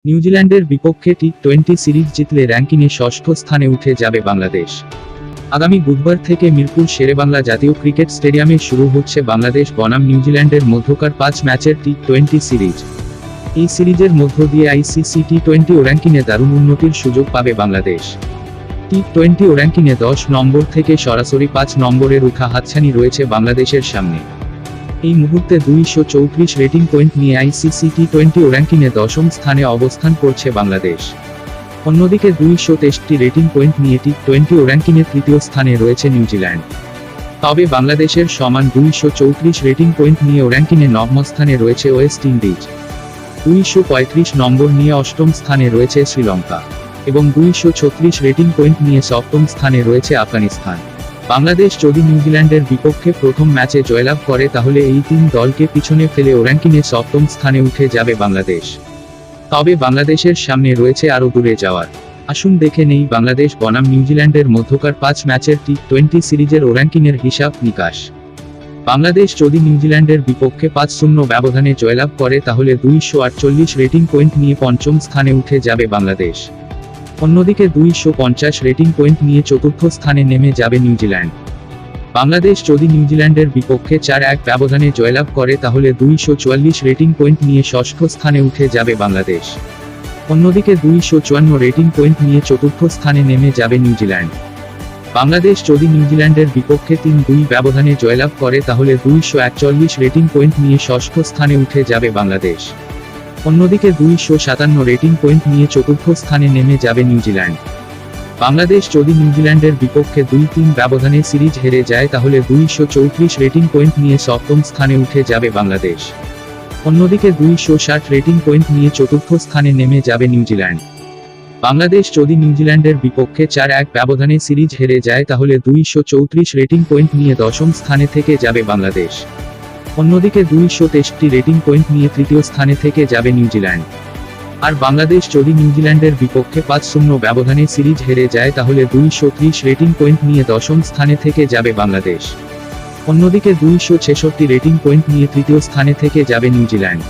নিউজিল্যান্ডের বিপক্ষে টি-20 সিরিজ জিতলে র্যাঙ্কিংয়ে ষষ্ঠ স্থানে উঠে যাবে বাংলাদেশ। আগামী বুধবার থেকে মিরপুর শেরেবাংলা জাতীয় ক্রিকেট স্টেডিয়ামে শুরু হচ্ছে বাংলাদেশ বনাম নিউজিল্যান্ডের মধ্যকার 5 ম্যাচের টি-20 সিরিজ। এই সিরিজের মধ্য দিয়ে আইসিসি টি-20 র্যাঙ্কিংয়ে দারুণ উন্নতির সুযোগ পাবে বাংলাদেশ। টি-20 র্যাঙ্কিংয়ে 10 নম্বর থেকে সরাসরি 5 নম্বরের উঠা হাতছানি রয়েছে বাংলাদেশের সামনে। এই মুহূর্তে 234 রেটিং পয়েন্ট নিয়ে আইসিসি টি-20 র্যাঙ্কিংয়ে 10ম স্থানে অবস্থান করছে বাংলাদেশ। অন্যদিকে 263 রেটিং পয়েন্ট নিয়ে টি-20 র্যাঙ্কিংয়ে তৃতীয় স্থানে রয়েছে নিউজিল্যান্ড। তবে বাংলাদেশের সমান 234 রেটিং পয়েন্ট নিয়ে র্যাঙ্কিংয়ে 9ম স্থানে রয়েছে ওয়েস্ট ইন্ডিজ। 235 নম্বর নিয়ে 8ম স্থানে রয়েছে শ্রীলঙ্কা এবং 236 রেটিং পয়েন্ট নিয়ে 7ম স্থানে রয়েছে আফগানিস্তান। বাংলাদেশ যদি নিউজিল্যান্ডের বিপক্ষে প্রথম ম্যাচে জয়লাভ করে তাহলে এই তিন দলকে পিছনে ফেলে র্যাঙ্কিংয়ে 7ম স্থানে উঠে যাবে বাংলাদেশ। তবে বাংলাদেশের সামনে রয়েছে আরও দূরে যাওয়ার। আসুন দেখে নেই বাংলাদেশ বনাম নিউজিল্যান্ডের মধ্যকার 5 ম্যাচের টি-20 সিরিজের র্যাঙ্কিংয়ের হিসাব নিকাশ। বাংলাদেশ যদি নিউজিল্যান্ডের বিপক্ষে 5-0 ব্যবধানে জয়লাভ করে তাহলে 248 রেটিং পয়েন্ট নিয়ে 5ম স্থানে উঠে যাবে বাংলাদেশ। অন্যদিকে 250 রেটিং পয়েন্ট নিয়ে 4র্থ স্থানে নেমে যাবে নিউজিল্যান্ড। বাংলাদেশ যদি নিউজিল্যান্ডের বিপক্ষে 4-1 ব্যবধানে জয়লাভ করে তাহলে 244 রেটিং পয়েন্ট নিয়ে 6ষ্ঠ স্থানে উঠে যাবে বাংলাদেশ। অন্যদিকে 254 রেটিং পয়েন্ট নিয়ে 4র্থ স্থানে নেমে যাবে নিউজিল্যান্ড। বাংলাদেশ যদি নিউজিল্যান্ডের বিপক্ষে 3-2 ব্যবধানে জয়লাভ করে তাহলে 241 রেটিং পয়েন্ট নিয়ে 6ষ্ঠ স্থানে উঠে যাবে বাংলাদেশ। অন্যদিকে 257 রেটিং পয়েন্ট নিয়ে 4র্থ স্থানে নেমে যাবে নিউজিল্যান্ড। বাংলাদেশ যদি নিউজিল্যান্ডের বিপক্ষে 2-3 ব্যবধানে সিরিজ হেরে যায় তাহলে 234 রেটিং পয়েন্ট নিয়ে 7ম স্থানে উঠে যাবে বাংলাদেশ। অন্যদিকে 260 রেটিং পয়েন্ট নিয়ে 4র্থ স্থানে নেমে যাবে নিউজিল্যান্ড। বাংলাদেশ যদি নিউজিল্যান্ডের বিপক্ষে 4-1 ব্যবধানে সিরিজ হেরে যায় তাহলে 234 রেটিং পয়েন্ট নিয়ে 10ম স্থানে থেকে যাবে বাংলাদেশ। অন্যদিকে 263 রেটিং পয়েন্ট নিয়ে তৃতীয় স্থানে থেকে যাবে নিউজিল্যান্ড। আর বাংলাদেশ যদি নিউজিল্যান্ডের বিপক্ষে 5-0 ব্যবধানে সিরিজ হেরে যায় তাহলে 230 রেটিং পয়েন্ট নিয়ে 10ম স্থানে থেকে যাবে বাংলাদেশ। অন্যদিকে 266 রেটিং পয়েন্ট নিয়ে তৃতীয় স্থানে থেকে যাবে নিউজিল্যান্ড।